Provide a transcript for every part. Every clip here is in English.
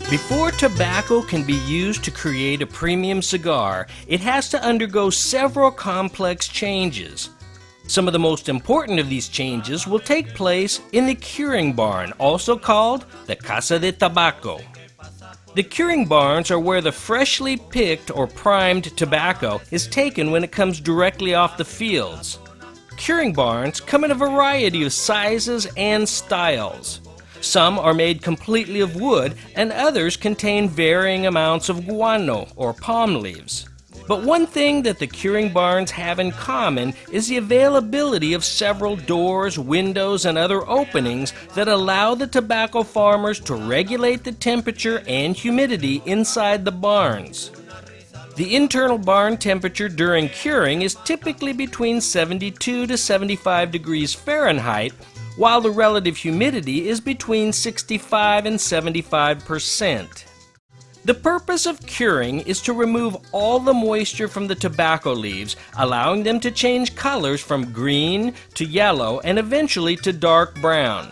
Before tobacco can be used to create a premium cigar, it has to undergo several complex changes. Some of the most important of these changes will take place in the curing barn, also called the Casa de Tabaco. The curing barns are where the freshly picked or primed tobacco is taken when it comes directly off the fields. Curing barns come in a variety of sizes and styles. Some are made completely of wood, and others contain varying amounts of guano, or palm leaves. But one thing that the curing barns have in common is the availability of several doors, windows, and other openings that allow the tobacco farmers to regulate the temperature and humidity inside the barns. The internal barn temperature during curing is typically between 72 to 75 degrees Fahrenheit, while the relative humidity is between 65 and 75%. The purpose of curing is to remove all the moisture from the tobacco leaves, allowing them to change colors from green to yellow and eventually to dark brown.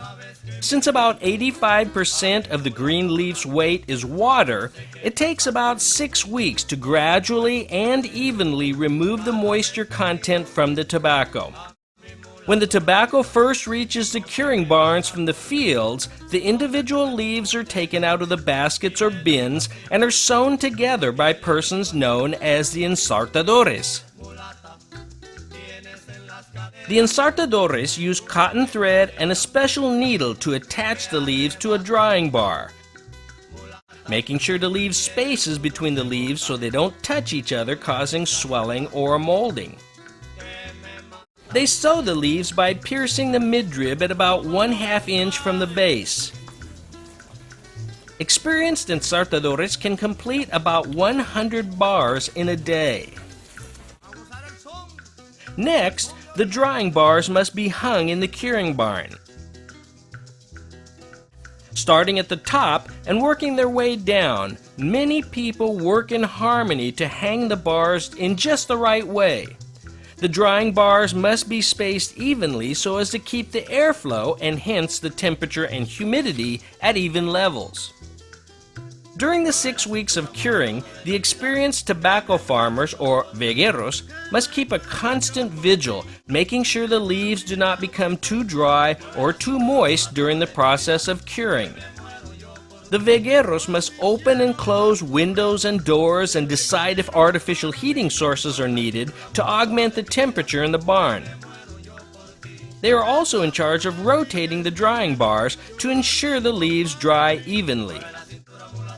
Since about 85% of the green leaf's weight is water, it takes about 6 weeks to gradually and evenly remove the moisture content from the tobacco. When the tobacco first reaches the curing barns from the fields, the individual leaves are taken out of the baskets or bins and are sewn together by persons known as the ensartadores. The ensartadores use cotton thread and a special needle to attach the leaves to a drying bar, making sure to leave spaces between the leaves so they don't touch each other, causing swelling or molding. They sew the leaves by piercing the midrib at about 1/2 inch from the base. Experienced ensartadores can complete about 100 bars in a day. Next, the drying bars must be hung in the curing barn. Starting at the top and working their way down, many people work in harmony to hang the bars in just the right way. The drying bars must be spaced evenly so as to keep the airflow and hence the temperature and humidity at even levels. During the 6 weeks of curing, the experienced tobacco farmers, or vegueros, must keep a constant vigil, making sure the leaves do not become too dry or too moist during the process of curing. The vegueros must open and close windows and doors and decide if artificial heating sources are needed to augment the temperature in the barn. They are also in charge of rotating the drying bars to ensure the leaves dry evenly.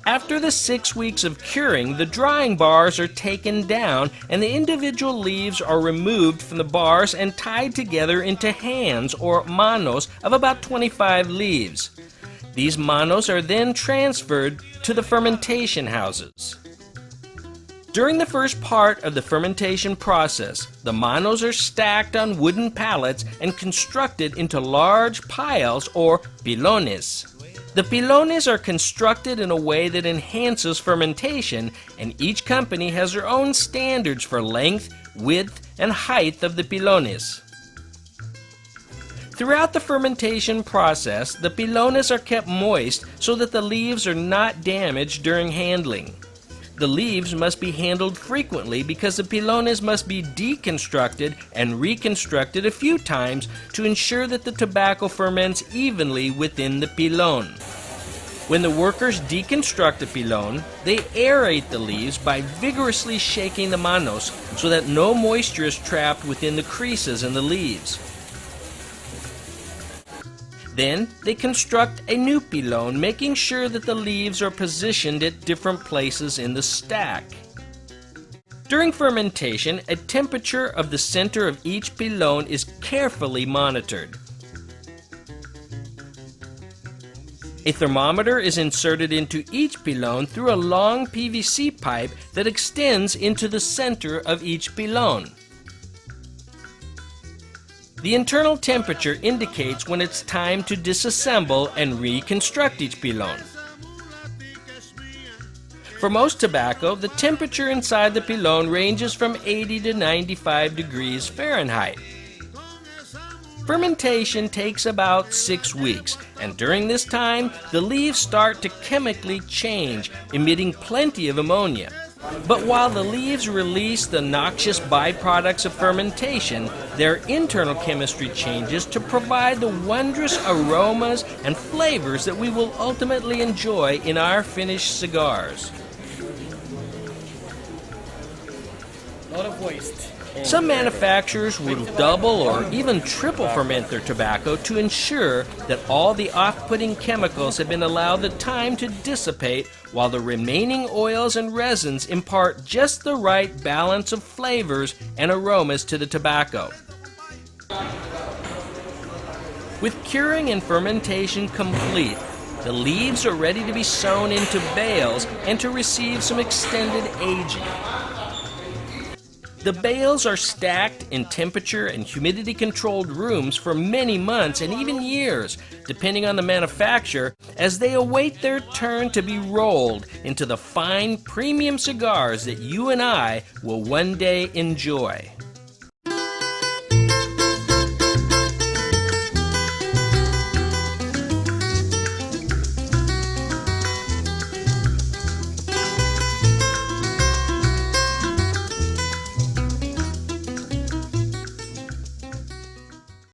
After the 6 weeks of curing, the drying bars are taken down and the individual leaves are removed from the bars and tied together into hands or manos of about 25 leaves. These manos are then transferred to the fermentation houses. During the first part of the fermentation process, the manos are stacked on wooden pallets and constructed into large piles or pilones. The pilones are constructed in a way that enhances fermentation, and each company has their own standards for length, width, and height of the pilones. Throughout the fermentation process, the pilones are kept moist so that the leaves are not damaged during handling. The leaves must be handled frequently because the pilones must be deconstructed and reconstructed a few times to ensure that the tobacco ferments evenly within the pilon. When the workers deconstruct a pilon, they aerate the leaves by vigorously shaking the manos so that no moisture is trapped within the creases in the leaves. Then, they construct a new pilon, making sure that the leaves are positioned at different places in the stack. During fermentation, a temperature of the center of each pilon is carefully monitored. A thermometer is inserted into each pilon through a long PVC pipe that extends into the center of each pilon. The internal temperature indicates when it's time to disassemble and reconstruct each pilon. For most tobacco, the temperature inside the pilon ranges from 80 to 95 degrees Fahrenheit. Fermentation takes about 6 weeks, and during this time, the leaves start to chemically change, emitting plenty of ammonia. But while the leaves release the noxious byproducts of fermentation, their internal chemistry changes to provide the wondrous aromas and flavors that we will ultimately enjoy in our finished cigars. A lot of waste. Some manufacturers will double or even triple ferment their tobacco to ensure that all the off-putting chemicals have been allowed the time to dissipate, while the remaining oils and resins impart just the right balance of flavors and aromas to the tobacco. With curing and fermentation complete, the leaves are ready to be sewn into bales and to receive some extended aging. The bales are stacked in temperature and humidity controlled rooms for many months and even years, depending on the manufacturer, as they await their turn to be rolled into the fine premium cigars that you and I will one day enjoy.